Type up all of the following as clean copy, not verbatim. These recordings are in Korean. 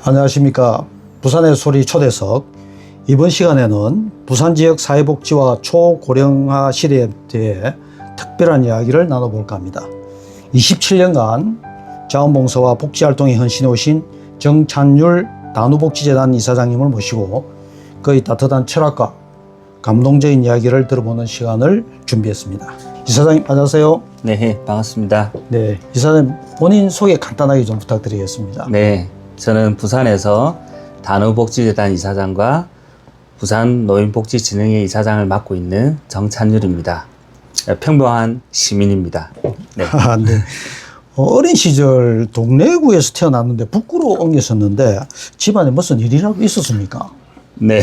안녕하십니까. 부산의 소리 초대석. 이번 시간에는 부산 지역 사회복지와 초고령화 시대에 대해 특별한 이야기를 나눠볼까 합니다. 27년간 자원봉사와 복지활동에 헌신해 오신 정찬율 나누복지재단 이사장님을 모시고 그의 따뜻한 철학과 감동적인 이야기를 들어보는 시간을 준비했습니다. 이사장님 안녕하세요. 네, 반갑습니다. 네, 이사장님 본인 소개 간단하게 좀 부탁드리겠습니다. 네, 저는 부산에서 단우복지재단 이사장과 부산 노인복지진흥회 이사장을 맡고 있는 정찬율입니다. 평범한 시민입니다. 네. 네. 어린 시절 동래구에서 태어났는데 북구로 옮겼었는데 집안에 무슨 일이라도 있었습니까? 네,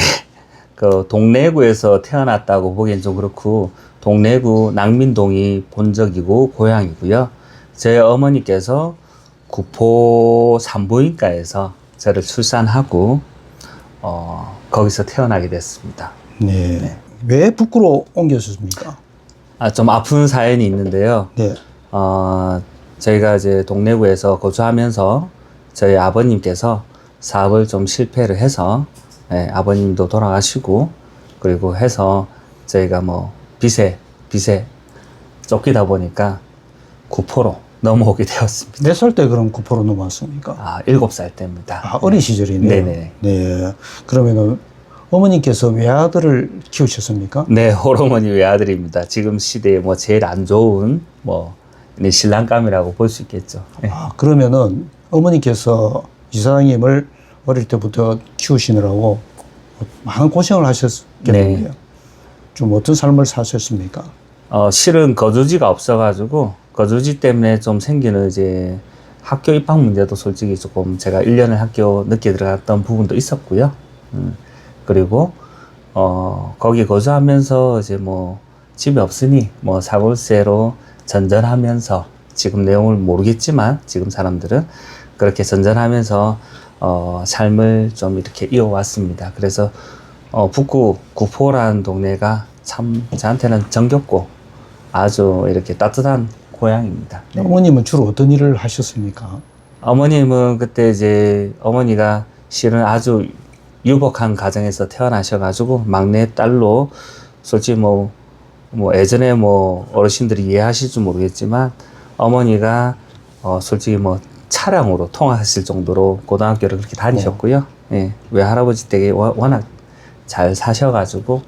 그 동래구에서 태어났다고 보기엔 좀 그렇고 동래구 낭민동이 본적이고 고향이고요. 제 어머니께서 구포 산부인과에서 저를 출산하고 거기서 태어나게 됐습니다. 네. 네. 왜 북구로 옮겼습니까? 좀 아픈 사연이 있는데요. 네. 저희가 이제 동래구에서 거주하면서 저희 아버님께서 사업을 좀 실패를 해서 네, 아버님도 돌아가시고 그리고 해서 저희가 뭐 빚에 쫓기다 보니까 구포로 넘어오게 되었습니다. 몇 살 때 그럼 구포로 넘어왔습니까? 7살 때입니다. 어린 시절이네요. 네네. 네. 그러면은 어머님께서 외아들을 키우셨습니까? 네, 홀어머니 외아들입니다. 지금 시대에 뭐 제일 안 좋은 신랑감이라고 볼 수 있겠죠. 네. 그러면은 어머니께서 이사장님을 어릴 때부터 키우시느라고 많은 고생을 하셨겠네요. 네. 좀 어떤 삶을 사셨습니까? 실은 거주지가 없어가지고 거주지 때문에 좀 생기는 이제 학교 입학 문제도 솔직히 조금 제가 1년을 학교 늦게 들어갔던 부분도 있었고요. 그리고 거기 거주하면서 이제 뭐 집이 없으니 뭐 사골세로 전전하면서 지금 내용을 모르겠지만 지금 사람들은 그렇게 전전하면서 삶을 좀 이렇게 이어왔습니다. 그래서 북구 구포라는 동네가 참 저한테는 정겹고 아주 이렇게 따뜻한 고향입니다. 네. 어머님은 주로 어떤 일을 하셨습니까? 어머님은 그때 이제 어머니가 실은 아주 유복한 가정에서 태어나셔가지고 막내 딸로 솔직히 뭐 예전에 뭐 어르신들이 이해하실지 모르겠지만 어머니가 솔직히 뭐 차량으로 통학하실 정도로 고등학교를 그렇게 다니셨고요. 예, 외할아버지 댁에 워낙 잘 사셔가지고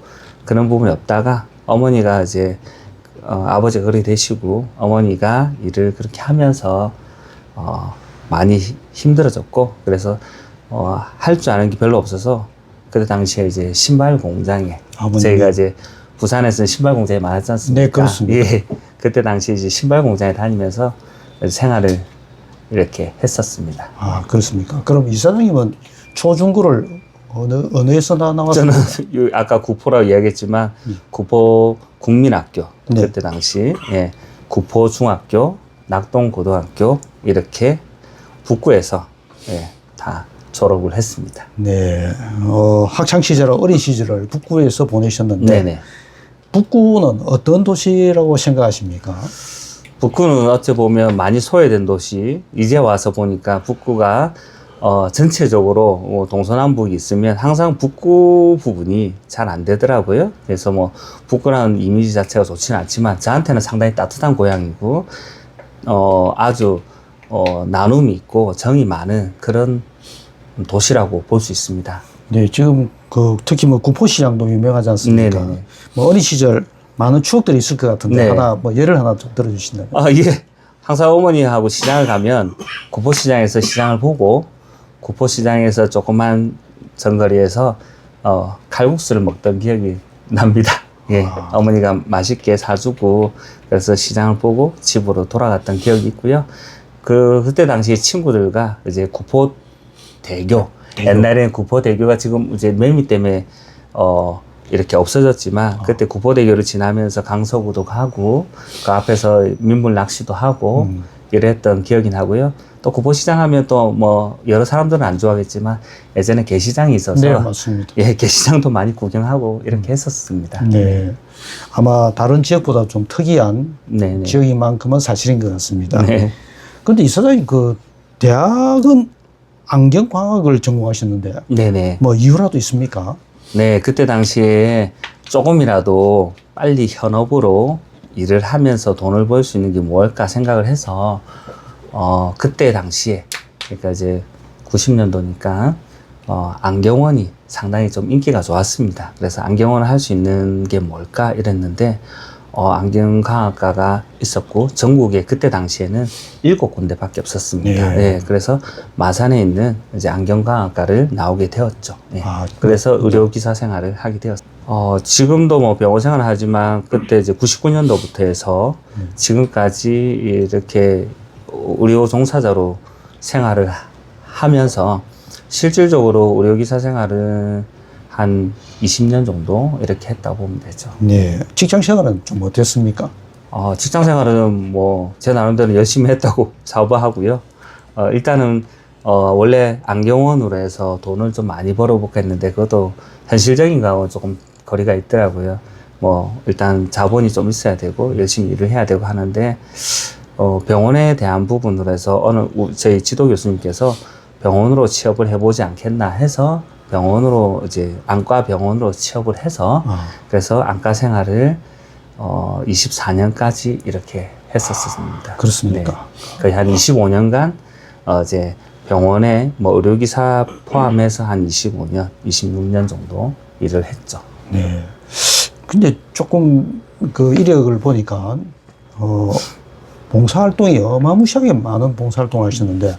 그런 부분이 없다가 어머니가 이제 아버지가 그렇게 되시고 어머니가 일을 그렇게 하면서 많이 힘들어졌고 그래서 할 줄 아는 게 별로 없어서 그때 당시에 이제 신발 공장에 저희가 이제 부산에서는 신발 공장이 많았지 않습니까? 네, 그렇습니다. 예, 그때 당시 이제 신발 공장에 다니면서 생활을 이렇게 했었습니다. 그렇습니까? 그럼 이사장님은 초중고를 어느에서 나왔습니까? 저는 아까 구포라고 이야기했지만 구포 국민학교 네. 그때 당시 구포 중학교, 낙동 고등학교 이렇게 북구에서 다 졸업을 했습니다. 네. 학창 시절 어린 시절을 북구에서 보내셨는데 네네. 북구는 어떤 도시라고 생각하십니까? 북구는 어찌 보면 많이 소외된 도시. 이제 와서 보니까 북구가 전체적으로 동서남북이 있으면 항상 북구 부분이 잘 안 되더라고요. 그래서 뭐 북구라는 이미지 자체가 좋지는 않지만 저한테는 상당히 따뜻한 고향이고 아주 나눔이 있고 정이 많은 그런 도시라고 볼 수 있습니다. 네, 지금 특히 뭐 구포시장도 유명하지 않습니까? 네네네. 뭐 어린 시절 많은 추억들이 있을 것 같은데 네. 예를 하나 좀 들어주신다면? 예. 항상 어머니하고 시장을 가면 구포시장에서 시장을 보고 구포시장에서 조그만 전거리에서 칼국수를 먹던 기억이 납니다. 예. 어머니가 맛있게 사주고 그래서 시장을 보고 집으로 돌아갔던 기억이 있고요. 그때 당시 친구들과 이제 구포대교. 옛날에는 구포대교가 지금 이제 매미 때문에 이렇게 없어졌지만 그때 구포대교를 지나면서 강서구도 가고 그 앞에서 민물 낚시도 하고 이랬던 기억이 나고요. 또 구포시장 하면 또 뭐 여러 사람들은 안 좋아하겠지만 예전에 게시장이 있어서 네, 맞습니다. 예, 게시장도 많이 구경하고 이렇게 했었습니다. 네. 아마 다른 지역보다 좀 특이한 네네. 지역인 만큼은 사실인 것 같습니다. 네. 그런데 이사장님 대학은 안경광학을 전공하셨는데 네네. 뭐 이유라도 있습니까? 네, 그때 당시에 조금이라도 빨리 현업으로 일을 하면서 돈을 벌 수 있는 게 뭘까 생각을 해서, 그때 당시에, 그러니까 이제 90년도니까, 안경원이 상당히 좀 인기가 좋았습니다. 그래서 안경원을 할 수 있는 게 뭘까 이랬는데, 안경광학과가 있었고, 전국에 그때 당시에는 7군데밖에 없었습니다. 예. 예, 그래서 마산에 있는 이제 안경광학과를 나오게 되었죠. 예. 아, 그래서 의료기사 생활을 하게 되었습니다. 지금도 뭐 병원 생활을 하지만 그때 이제 99년도부터 해서 지금까지 이렇게 의료 종사자로 생활을 하면서 실질적으로 의료기사 생활은 한 20년 정도 이렇게 했다고 보면 되죠. 네. 직장 생활은 좀 어땠습니까? 직장 생활은 뭐 제 나름대로 열심히 했다고 자부하고요. 일단은 원래 안경원으로 해서 돈을 좀 많이 벌어볼까 했는데 그것도 현실적인 거하고 조금 거리가 있더라고요. 뭐 일단 자본이 좀 있어야 되고 열심히 일을 해야 되고 하는데 병원에 대한 부분으로 해서 저희 지도 교수님께서 병원으로 취업을 해보지 않겠나 해서 병원으로 이제 안과 병원으로 취업을 해서 그래서 안과 생활을 24년까지 이렇게 했었습니다. 그렇습니까? 네. 거의 한 25년간 이제 병원에 뭐 의료기사 포함해서 한 25년, 26년 정도 일을 했죠. 네. 근데 조금 그 이력을 보니까 봉사활동이 어마무시하게 많은 봉사활동을 하셨는데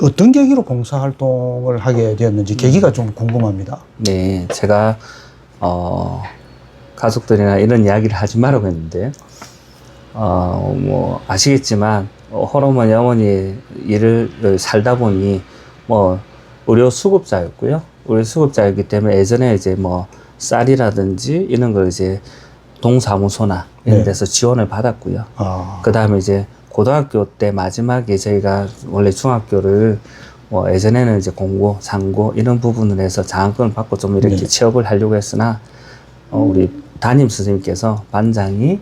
어떤 계기로 봉사활동을 하게 되었는지 계기가 좀 궁금합니다. 네, 제가 가족들이나 이런 이야기를 하지 말라고 했는데 뭐 아시겠지만 홀어머니 어머니 일을 살다 보니 뭐 의료 수급자였고요. 의료 수급자였기 때문에 예전에 이제 뭐 쌀이라든지 이런 걸 이제 동사무소나 이런 네. 데서 지원을 받았고요. 아, 그 다음에 이제 고등학교 때 마지막에 저희가 원래 중학교를 뭐 예전에는 이제 공고, 상고 이런 부분을 해서 장학금을 받고 좀 이렇게 네. 취업을 하려고 했으나 우리 담임 선생님께서 반장이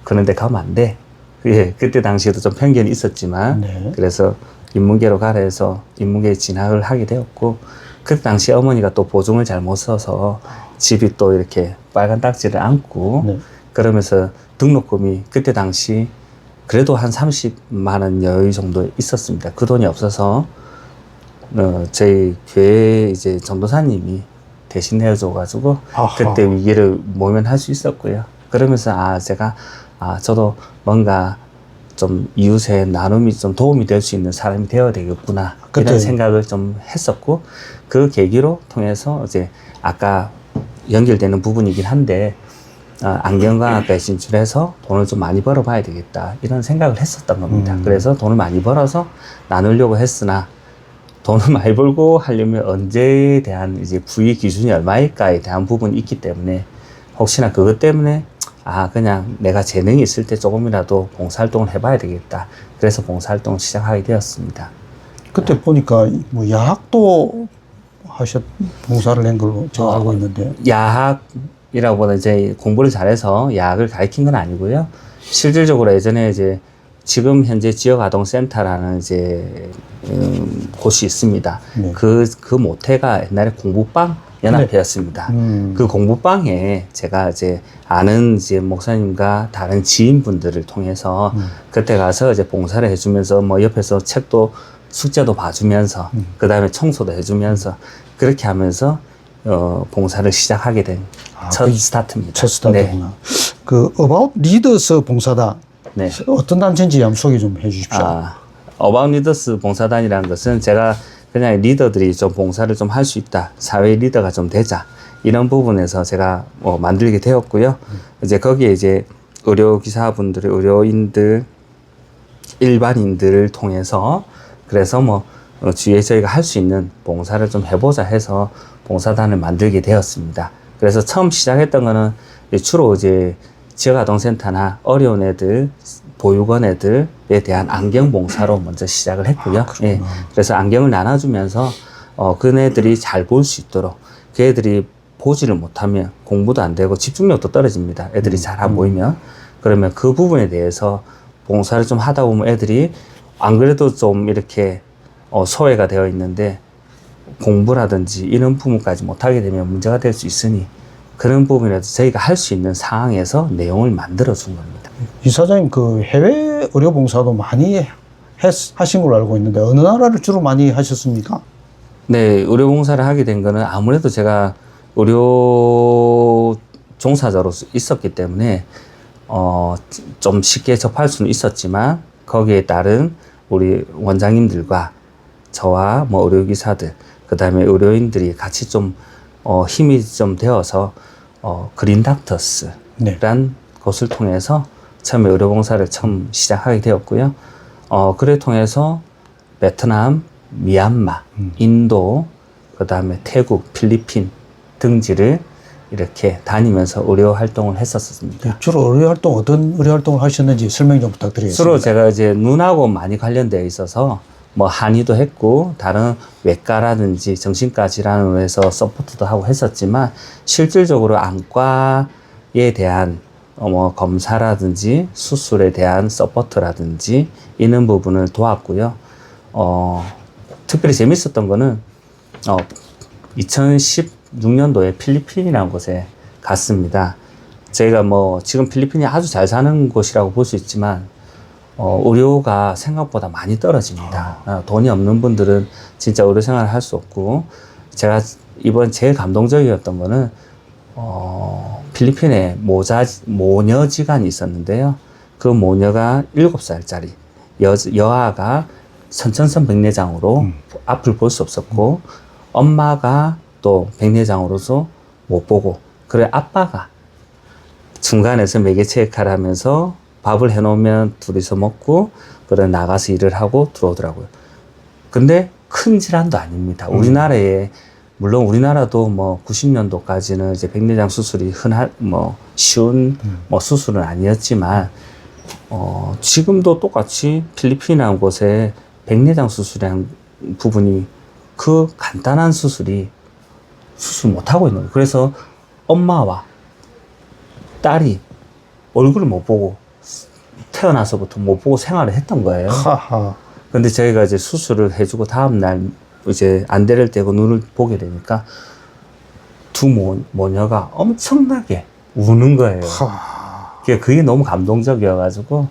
그런 데 가면 안 돼. 예, 그때 당시에도 좀 편견이 있었지만 네. 그래서 인문계로 가라 해서 인문계에 진학을 하게 되었고 그때 당시 어머니가 또 보증을 잘못 써서 집이 또 이렇게 빨간 딱지를 안고 네. 그러면서 등록금이 그때 당시 그래도 한 30만 원 여유 정도 있었습니다. 그 돈이 없어서 저희 교회 이제 전도사님이 대신 내어줘가지고 아하. 그때 위기를 모면할 수 있었고요. 그러면서 제가 저도 뭔가 좀 이웃의 나눔이 좀 도움이 될 수 있는 사람이 되어야 되겠구나 그때- 이런 생각을 좀 했었고 그 계기로 통해서 이제 아까 연결되는 부분이긴 한데 안경광학과에 진출해서 돈을 좀 많이 벌어봐야 되겠다 이런 생각을 했었던 겁니다. 그래서 돈을 많이 벌어서 나누려고 했으나 돈을 많이 벌고 하려면 언제에 대한 이제 부의 기준이 얼마일까에 대한 부분이 있기 때문에 혹시나 그것 때문에 그냥 내가 재능이 있을 때 조금이라도 봉사활동을 해봐야 되겠다. 그래서 봉사활동을 시작하게 되었습니다. 그때 보니까 뭐 야학도 봉사를 한 걸로 제가 알고 있는데. 야학이라고 보다 이제 공부를 잘해서 야학을 가르친 건 아니고요. 실질적으로 예전에 이제 지금 현재 지역아동센터라는 이제 곳이 있습니다. 네. 그 모태가 옛날에 공부방 연합회였습니다. 그 공부방에 제가 이제 아는 이제 목사님과 다른 지인분들을 통해서 그때 가서 이제 봉사를 해주면서 뭐 옆에서 책도 숙제도 봐주면서 그 다음에 청소도 해주면서 그렇게 하면서 봉사를 시작하게 된 첫 스타트입니다. 첫 스타트구나. 그 About Leaders 봉사단 네. 어떤 단체인지 한번 소개 좀 해주십시오. 어바웃 리더스 봉사단이라는 것은 제가 그냥 리더들이 좀 봉사를 좀 할 수 있다. 사회 리더가 좀 되자. 이런 부분에서 제가 만들게 되었고요. 이제 거기에 이제 의료기사분들, 의료인들, 일반인들을 통해서 그래서 주위에 저희가 할 수 있는 봉사를 좀 해보자 해서 봉사단을 만들게 되었습니다. 그래서 처음 시작했던 거는 주로 이제 지역아동센터나 어려운 애들, 보육원 애들에 대한 안경 봉사로 먼저 시작을 했고요. 예. 그래서 안경을 나눠주면서 그네들이 잘 볼 수 있도록 그 애들이 보지를 못하면 공부도 안 되고 집중력도 떨어집니다. 애들이 잘 안 보이면. 그러면 그 부분에 대해서 봉사를 좀 하다 보면 애들이 안 그래도 좀 이렇게 소외가 되어 있는데 공부라든지 이런 부분까지 못하게 되면 문제가 될 수 있으니 그런 부분이라도 저희가 할 수 있는 상황에서 내용을 만들어 준 겁니다. 이사장님 그 해외 의료 봉사도 많이 하신 걸로 알고 있는데 어느 나라를 주로 많이 하셨습니까? 네, 의료봉사를 하게 된 거는 아무래도 제가 의료 종사자로서 있었기 때문에 좀 쉽게 접할 수는 있었지만 거기에 따른 우리 원장님들과 저와 뭐 의료기사들 그 다음에 의료인들이 같이 좀 힘이 좀 되어서 그린 닥터스란 네. 곳을 통해서 처음에 의료봉사를 처음 시작하게 되었고요. 그를 통해서 베트남, 미얀마, 인도, 그 다음에 태국, 필리핀 등지를 이렇게 다니면서 의료 활동을 했었습니다. 주로 의료 활동 어떤 의료 활동을 하셨는지 설명 좀 부탁드리겠습니다. 주로 제가 이제 눈하고 많이 관련되어 있어서 뭐 한의도 했고 다른 외과라든지 정신과 질환으로 해서 서포트도 하고 했었지만 실질적으로 안과에 대한 뭐 검사라든지 수술에 대한 서포트라든지 이런 부분을 도왔고요. 특별히 재밌었던 거는 2016년도에 필리핀이라는 곳에 갔습니다. 저희가 뭐 지금 필리핀이 아주 잘 사는 곳이라고 볼 수 있지만 의료가 생각보다 많이 떨어집니다. 돈이 없는 분들은 진짜 의료 생활을 할 수 없고 제가 이번 제일 감동적이었던 거는 필리핀에 모녀지간이 있었는데요. 그 모녀가 7살짜리 여아가 선천성 백내장으로 앞을 볼 수 없었고 엄마가 또 백내장으로서 못 보고 그래 아빠가 중간에서 매개체 역할을 하면서 밥을 해놓으면 둘이서 먹고 그래 나가서 일을 하고 들어오더라고요. 근데 큰 질환도 아닙니다. 우리나라에 물론 우리나라도 뭐 90년도까지는 이제 백내장 수술이 쉬운 수술은 아니었지만 지금도 똑같이 필리핀이라는 곳에 백내장 수술이라는 부분이 그 간단한 수술 못하고 있는 거예요. 그래서 엄마와 딸이 얼굴을 못 보고 태어나서부터 못 보고 생활을 했던 거예요. 하하. 근데 저희가 이제 수술을 해주고 다음날 이제 안대를 떼고 눈을 보게 되니까 두 모녀가 엄청나게 우는 거예요. 그게 너무 감동적이어가지고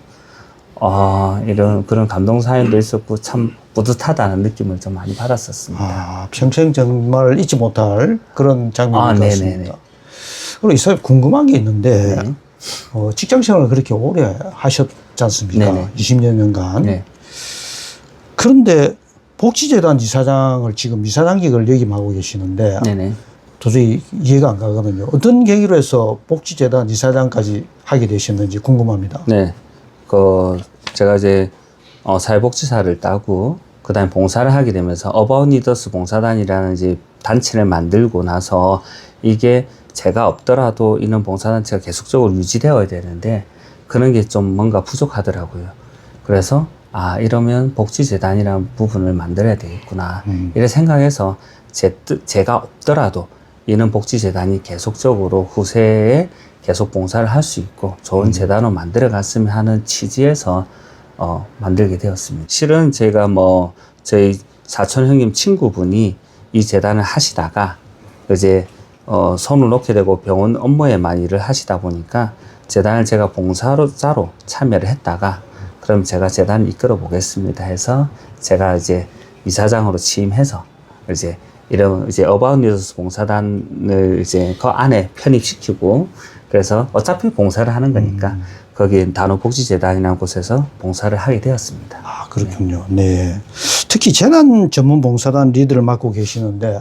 이런 그런 감동 사연도 있었고 참 뿌듯하다는 느낌을 좀 많이 받았었습니다. 평생 정말 잊지 못할 그런 장면인 것 같습니다. 네네네. 그리고 이사님 궁금한 게 있는데 네. 직장 생활을 그렇게 오래 하셨지 않습니까? 네네. 20여 년간. 네. 그런데 복지재단 이사장을 지금 이사장직을 역임하고 계시는데 네네. 도저히 이해가 안 가거든요. 어떤 계기로 해서 복지재단 이사장까지 하게 되셨는지 궁금합니다. 네. 제가 이제 사회복지사를 따고 그다음에 봉사를 하게 되면서 어바웃 리더스 봉사단이라는 이제 단체를 만들고 나서 이게 제가 없더라도 이런 봉사단체가 계속적으로 유지되어야 되는데 그런 게 좀 뭔가 부족하더라고요. 그래서 이러면 복지재단이라는 부분을 만들어야 되겠구나 이렇게 생각해서 제가 없더라도 이런 복지재단이 계속적으로 후세에 계속 봉사를 할 수 있고 좋은 재단으로 만들어 갔으면 하는 취지에서 만들게 되었습니다. 실은 제가 저희 사촌 형님 친구분이 이 재단을 하시다가 이제 손을 놓게 되고 병원 업무에만 일을 하시다 보니까 재단을 제가 봉사자로 참여를 했다가 그럼 제가 재단을 이끌어 보겠습니다 해서 제가 이제 이사장으로 취임해서 이제 이런 이제 어바웃 리더스 봉사단을 이제 그 안에 편입시키고 그래서 어차피 봉사를 하는 거니까 거기 단호복지재단이라는 곳에서 봉사를 하게 되었습니다. 그렇군요. 네. 특히 재난 전문 봉사단 리더를 맡고 계시는데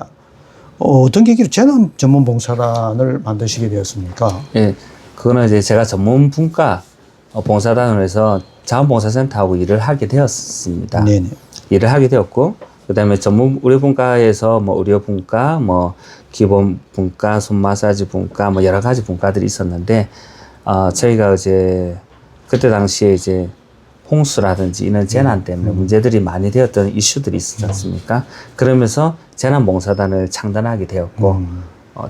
어떤 계기로 재난 전문 봉사단을 만드시게 되었습니까? 예, 그거는 이제 제가 전문 분과 봉사단으로 해서 자원봉사센터하고 일을 하게 되었습니다. 네네. 일을 하게 되었고, 그 다음에 전문 의료분과에서 의료분과, 기본분과, 손마사지 분과, 여러 가지 분과들이 있었는데, 저희가 이제, 그때 당시에 이제, 홍수라든지 이런 재난 때문에 문제들이 많이 되었던 이슈들이 있었지 않습니까? 그러면서 재난봉사단을 창단하게 되었고,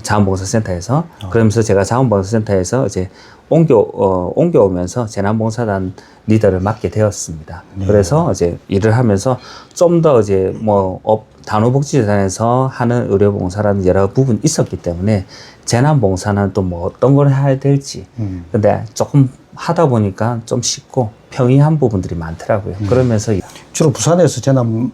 자원봉사센터에서. 그러면서 제가 자원봉사센터에서 이제 옮겨오면서 재난봉사단 리더를 맡게 되었습니다. 네. 그래서 이제 일을 하면서 좀 더 이제 뭐 단호복지재단에서 하는 의료봉사라는 여러 부분이 있었기 때문에 재난봉사는 또 뭐 어떤 걸 해야 될지. 근데 조금 하다 보니까 좀 쉽고 평이한 부분들이 많더라고요. 그러면서 주로 부산에서 재난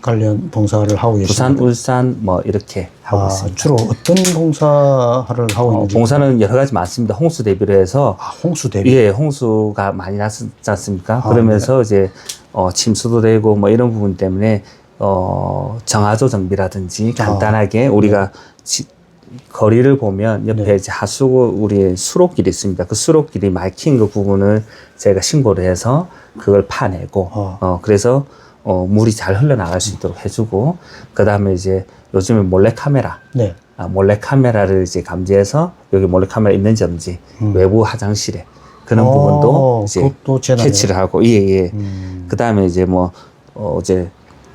관련 봉사를 하고 계십니다. 부산, 울산 뭐 이렇게 하고 있습니다. 주로 어떤 봉사를 하고 있는지. 봉사는 여러 가지 많습니다. 홍수 대비로 해서 홍수 대비. 예, 홍수가 많이 났지 않습니까? 아, 그러면서 이제 침수도 되고 뭐 이런 부분 때문에 정화조 정비라든지 간단하게 우리가 거리를 보면 옆에 이제 하수구 우리 수로길이 있습니다. 그 수로길이 막힌 그 부분을 저희가 신고를 해서 그걸 파내고 그래서 물이 잘 흘러나갈 수 있도록 해주고, 그 다음에 이제 요즘에 몰래카메라, 네. 몰래카메라를 이제 감지해서 여기 몰래카메라 있는지 없는지 외부 화장실에 그런 부분도 이제 그것도 재난이에요. 캐치를 하고, 예. 그 다음에 이제 뭐, 이제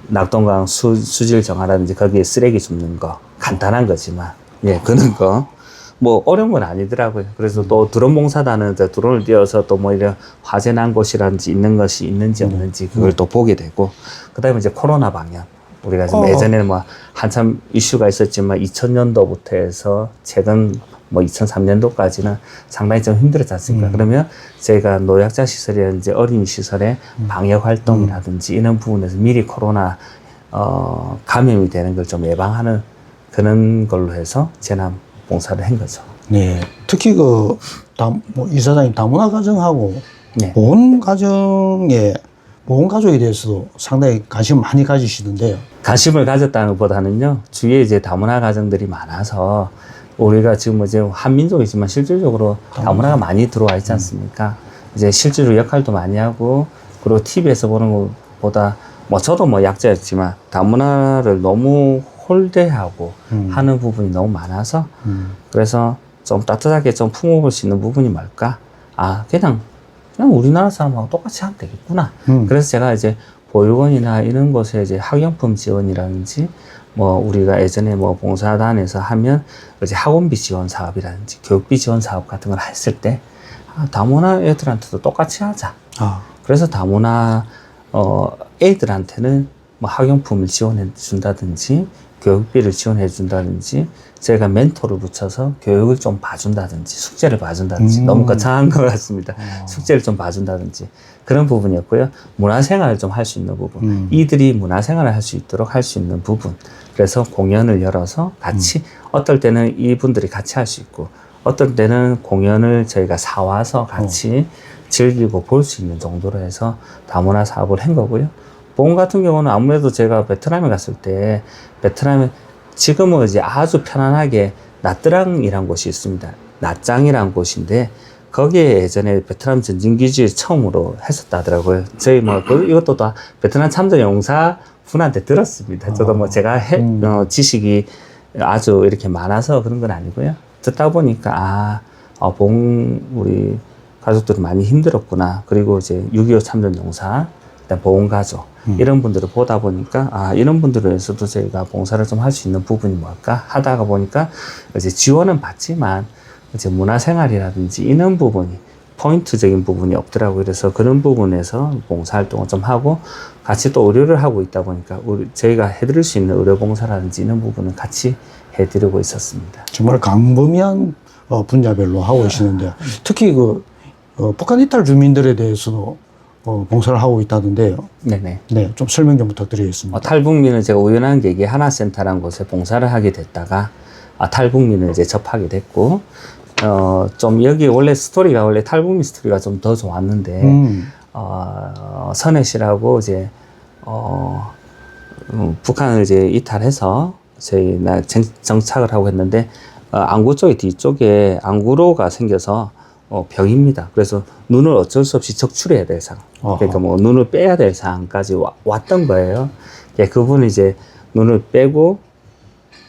낙동강 수질 정화라든지 거기에 쓰레기 줍는 거, 간단한 거지만, 예, 그런 거. 뭐 어려운 건 아니더라고요. 그래서 또 드론 봉사단은 드론을 띄워서 또 뭐 이런 화재 난 곳이라든지 있는 것이 있는지 없는지 그걸 또 보게 되고, 그다음에 이제 코로나 방역, 우리가 지금 예전에는 뭐 한참 이슈가 있었지만 2000년도부터 해서 최근 뭐 2003년도까지는 상당히 좀 힘들었지 않습니까? 그러면 저희가 노약자 시설이라든지 어린이 시설의 방역 활동이라든지 이런 부분에서 미리 코로나 감염이 되는 걸 좀 예방하는 그런 걸로 해서 재난 봉사를 한 거죠. 네. 특히 뭐 이사장님 다문화 가정하고 네. 보건 가족에 대해서도 상당히 관심 많이 가지시던데요. 관심을 가졌다는 것보다는요, 주위에 이제 다문화 가정들이 많아서 우리가 지금 뭐 이제 한민족이지만 실질적으로 다문화가 많이 들어와 있지 않습니까? 이제 실제로 역할도 많이 하고, 그리고 TV에서 보는 것보다 뭐 저도 뭐 약자였지만 다문화를 너무 홀대하고 하는 부분이 너무 많아서 그래서 좀 따뜻하게 좀 품어볼 수 있는 부분이 뭘까? 그냥 우리나라 사람하고 똑같이 하면 되겠구나. 그래서 제가 이제 보육원이나 이런 곳에 이제 학용품 지원이라든지 뭐 우리가 예전에 뭐 봉사단에서 하면 이제 학원비 지원 사업이라든지 교육비 지원 사업 같은 걸 했을 때 다문화 애들한테도 똑같이 하자. 그래서 다문화 애들한테는 뭐 학용품을 지원해 준다든지 교육비를 지원해 준다든지 제가 멘토를 붙여서 교육을 좀 봐준다든지 숙제를 봐준다든지 너무 거창한 것 같습니다. 숙제를 좀 봐준다든지 그런 부분이었고요. 문화생활을 좀 할 수 있는 부분, 이들이 문화생활을 할 수 있도록 할 수 있는 부분, 그래서 공연을 열어서 같이 어떨 때는 이분들이 같이 할 수 있고 어떨 때는 공연을 저희가 사와서 같이 즐기고 볼 수 있는 정도로 해서 다문화 사업을 한 거고요. 보험 같은 경우는 아무래도 제가 베트남에 갔을 때 베트남에 지금은 이제 아주 편안하게 나트랑이라는 곳이 있습니다. 나짱이라는 곳인데 거기에 예전에 베트남 전진기지에 처음으로 했었다 하더라고요. 저희 뭐 이것도 다 베트남 참전 용사 분한테 들었습니다. 저도 뭐 제가 지식이 아주 이렇게 많아서 그런 건 아니고요. 듣다 보니까 우리 가족들이 많이 힘들었구나. 그리고 이제 6.25 참전 용사, 그다음 보훈가족 이런 분들을 보다 보니까 이런 분들을 위해서도 저희가 봉사를 좀 할 수 있는 부분이 뭘까 하다가 보니까 이제 지원은 받지만 이제 문화생활이라든지 이런 부분이 포인트적인 부분이 없더라고요. 그래서 그런 부분에서 봉사활동을 좀 하고 같이 또 의료를 하고 있다 보니까 저희가 해드릴 수 있는 의료봉사라든지 이런 부분은 같이 해드리고 있었습니다. 정말 광범위한 분야별로 하고 계시는데 특히 북한 이탈 주민들에 대해서도 봉사를 하고 있다던데요. 네네. 네, 좀 설명 좀 부탁드리겠습니다. 탈북민은 제가 우연한 계기에 하나센터라는 곳에 봉사를 하게 됐다가 탈북민을 이제 접하게 됐고 좀 여기 원래 탈북민 스토리가 좀 더 좋았는데 선해 씨라고 이제 북한을 이제 이탈해서 저희 정착을 하고 했는데 안구 쪽에 뒤쪽에 안구로가 생겨서 병입니다. 그래서 눈을 어쩔 수 없이 적출해야 될 상황. 그러니까 뭐 눈을 빼야 될 상황까지 왔던 거예요. 그분이 이제 눈을 빼고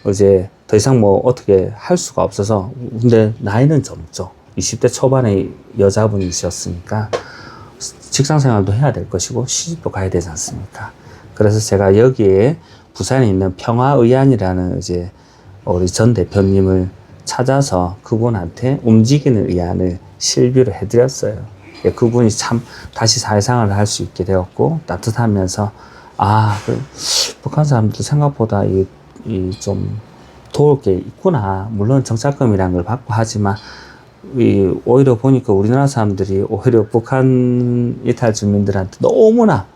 이제 더 이상 뭐 어떻게 할 수가 없어서 근데 나이는 젊죠. 20대 초반의 여자분이셨으니까 직장 생활도 해야 될 것이고 시집도 가야 되지 않습니까? 그래서 제가 여기에 부산에 있는 평화의안이라는 이제 우리 전 대표님을 찾아서 그분한테 움직이는 의안을 실비를 해드렸어요. 예, 그분이 참 다시 사회생활을 할 수 있게 되었고 따뜻하면서 북한 사람들도 생각보다 좀 도울 게 있구나. 물론 정착금이라는 걸 받고 하지만 오히려 보니까 우리나라 사람들이 오히려 북한 이탈 주민들한테 너무나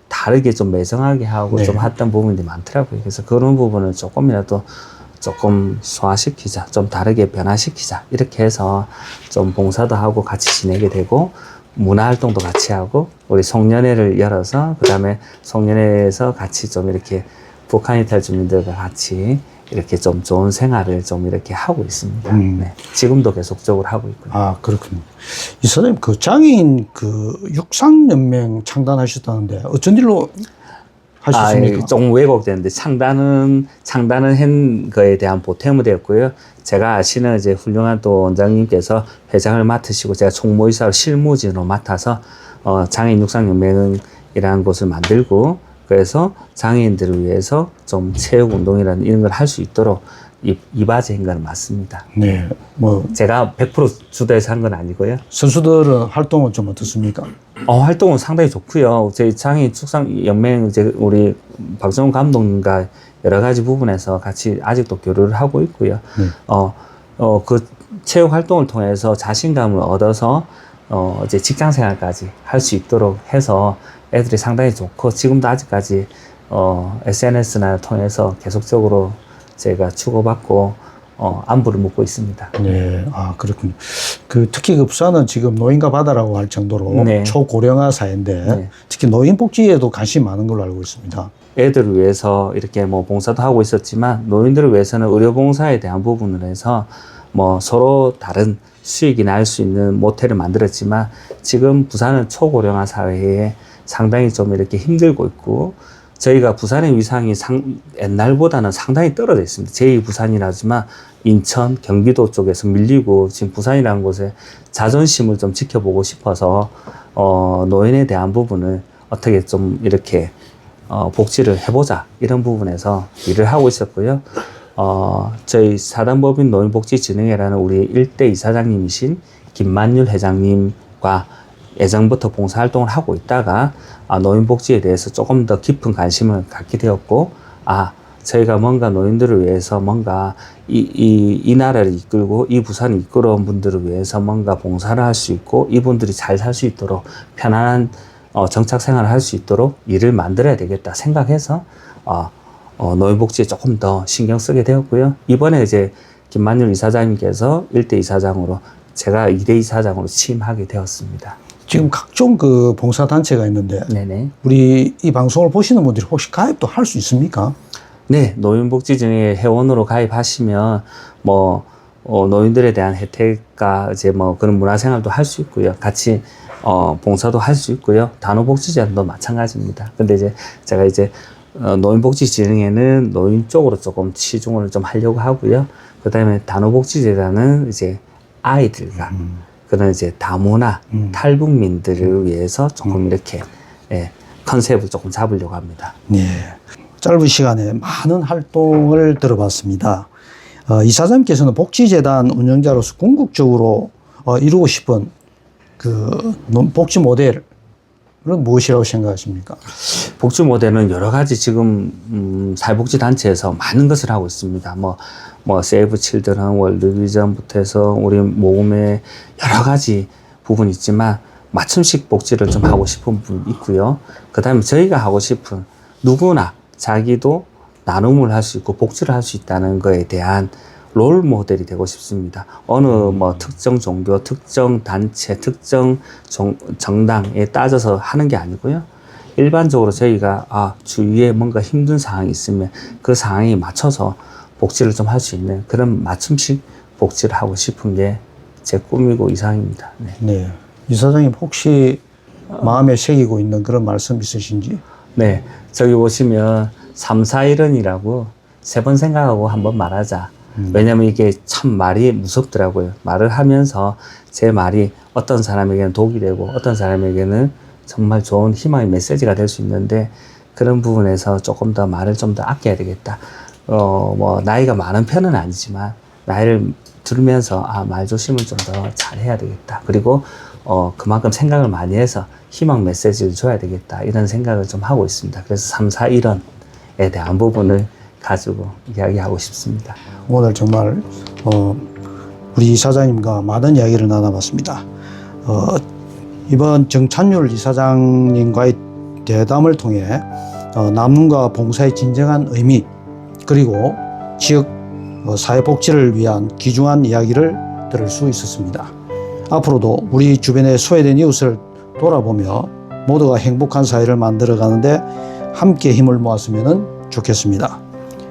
다르게 좀 매정하게 하고 네. 좀 했던 부분이 많더라고요. 그래서 그런 부분을 조금이라도 조금 소화시키자, 좀 다르게 변화시키자 이렇게 해서 좀 봉사도 하고 같이 지내게 되고 문화활동도 같이 하고 우리 송년회를 열어서 그 다음에 송년회에서 같이 좀 이렇게 북한 이탈 주민들과 같이 이렇게 좀 좋은 생활을 좀 이렇게 하고 있습니다. 네. 지금도 계속적으로 하고 있고요. 아, 그렇군요. 이사장님, 그 장애인 그 육상연맹 창단하셨다는데 어쩐 일로 하셨습니까? 좀 왜곡되는데 창단은 한 거에 대한 보탬이 되었고요. 제가 아시는 이제 훌륭한 또 원장님께서 회장을 맡으시고 제가 총무이사로 실무진으로 맡아서 장애인 육상연맹이라는 곳을 만들고 그래서 장애인들을 위해서 좀 체육 운동이라는 이런 걸 할 수 있도록 이바지한 건 맞습니다. 네. 뭐 제가 100% 주도해서 한 건 아니고요. 선수들은 활동은 좀 어떻습니까? 활동은 상당히 좋고요. 저희 장애인 축상연맹 이제 우리 박정훈 감독님과 여러 가지 부분에서 같이 아직도 교류를 하고 있고요. 그 체육 활동을 통해서 자신감을 얻어서 이제 직장 생활까지 할 수 있도록 해서 애들이 상당히 좋고 지금도 아직까지 SNS나 통해서 계속적으로 제가 주고받고 안부를 묻고 있습니다. 네, 아 그렇군요. 특히 그 부산은 지금 노인과 바다라고 할 정도로 네. 초고령화 사회인데 네. 특히 노인 복지에도 관심이 많은 걸로 알고 있습니다. 애들을 위해서 이렇게 뭐 봉사도 하고 있었지만 노인들을 위해서는 의료봉사에 대한 부분을 해서 뭐 서로 다른 수익이 날 수 있는 모텔을 만들었지만 지금 부산은 초고령화 사회에 상당히 좀 이렇게 힘들고 있고 저희가 부산의 위상이 옛날보다는 상당히 떨어져 있습니다. 제2부산이라지만 인천, 경기도 쪽에서 밀리고 지금 부산이라는 곳에 자존심을 좀 지켜보고 싶어서 노인에 대한 부분을 어떻게 좀 이렇게 복지를 해보자 이런 부분에서 일을 하고 있었고요. 저희 사단법인 노인복지진흥회라는 우리 일대 이사장님이신 김만율 회장님과 예전부터 봉사활동을 하고 있다가 노인복지에 대해서 조금 더 깊은 관심을 갖게 되었고 저희가 뭔가 노인들을 위해서 뭔가 이 나라를 이끌고 이 부산을 이끌어온 분들을 위해서 뭔가 봉사를 할 수 있고 이분들이 잘 살 수 있도록 편안한 정착 생활을 할 수 있도록 일을 만들어야 되겠다 생각해서 노인복지에 조금 더 신경 쓰게 되었고요. 이번에 이제 김만율 이사장님께서 1대 이사장으로 제가 2대 이사장으로 취임하게 되었습니다. 지금 각종 그 봉사단체가 있는데 네네. 우리 이 방송을 보시는 분들이 혹시 가입도 할 수 있습니까? 네, 노인복지진흥회 회원으로 가입하시면 노인들에 대한 혜택과 이제 그런 문화생활도 할 수 있고요. 같이 봉사도 할 수 있고요. 단호복지재단도 마찬가지입니다. 근데 이제 제가 노인복지진흥회는 노인 쪽으로 조금 치중을 좀 하려고 하고요. 그 다음에 단호복지재단은 이제 아이들과 그런 이제 다문화 탈북민들을 위해서 조금 이렇게 컨셉을 조금 잡으려고 합니다. 네. 짧은 시간에 많은 활동을 들어봤습니다. 이사장님께서는 복지재단 운영자로서 궁극적으로 이루고 싶은 그 복지 모델은 무엇이라고 생각하십니까? 복지 모델은 여러 가지 지금 사회복지단체에서 많은 것을 하고 있습니다. 세이브 칠드런, 월드비전부터 해서 우리 모금의 여러 가지 부분이 있지만 맞춤식 복지를 좀 하고 싶은 부분이 있고요. 그 다음에 저희가 하고 싶은 누구나 자기도 나눔을 할 수 있고 복지를 할 수 있다는 거에 대한 롤 모델이 되고 싶습니다. 어느 특정 종교, 특정 단체, 특정 정당에 따져서 하는 게 아니고요. 일반적으로 저희가 주위에 뭔가 힘든 상황이 있으면 그 상황에 맞춰서 복지를 좀 할 수 있는 그런 맞춤식 복지를 하고 싶은 게 제 꿈이고 이상입니다. 네. 네. 이사장님 혹시 마음에 새기고 있는 그런 말씀 있으신지? 네. 저기 보시면 3, 4, 1은이라고 3번 생각하고 한번 말하자. 왜냐면 이게 참 말이 무섭더라고요. 말을 하면서 제 말이 어떤 사람에게는 독이 되고 어떤 사람에게는 정말 좋은 희망의 메시지가 될 수 있는데 그런 부분에서 조금 더 말을 좀 더 아껴야 되겠다. 뭐 나이가 많은 편은 아니지만 나이를 들으면서 말조심을 좀 더 잘해야 되겠다. 그리고 그만큼 생각을 많이 해서 희망 메시지를 줘야 되겠다. 이런 생각을 좀 하고 있습니다. 그래서 3, 4, 1원에 대한 부분을 가지고 이야기하고 싶습니다. 오늘 정말 우리 이사장님과 많은 이야기를 나눠봤습니다. 이번 정찬율 이사장님과의 대담을 통해 남눔과 봉사의 진정한 의미 그리고 지역 사회복지를 위한 귀중한 이야기를 들을 수 있었습니다. 앞으로도 우리 주변의 소외된 이웃을 돌아보며 모두가 행복한 사회를 만들어가는데 함께 힘을 모았으면 좋겠습니다.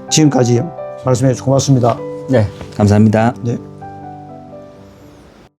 지금까지 말씀해 주셔서 고맙습니다. 네, 감사합니다. 네.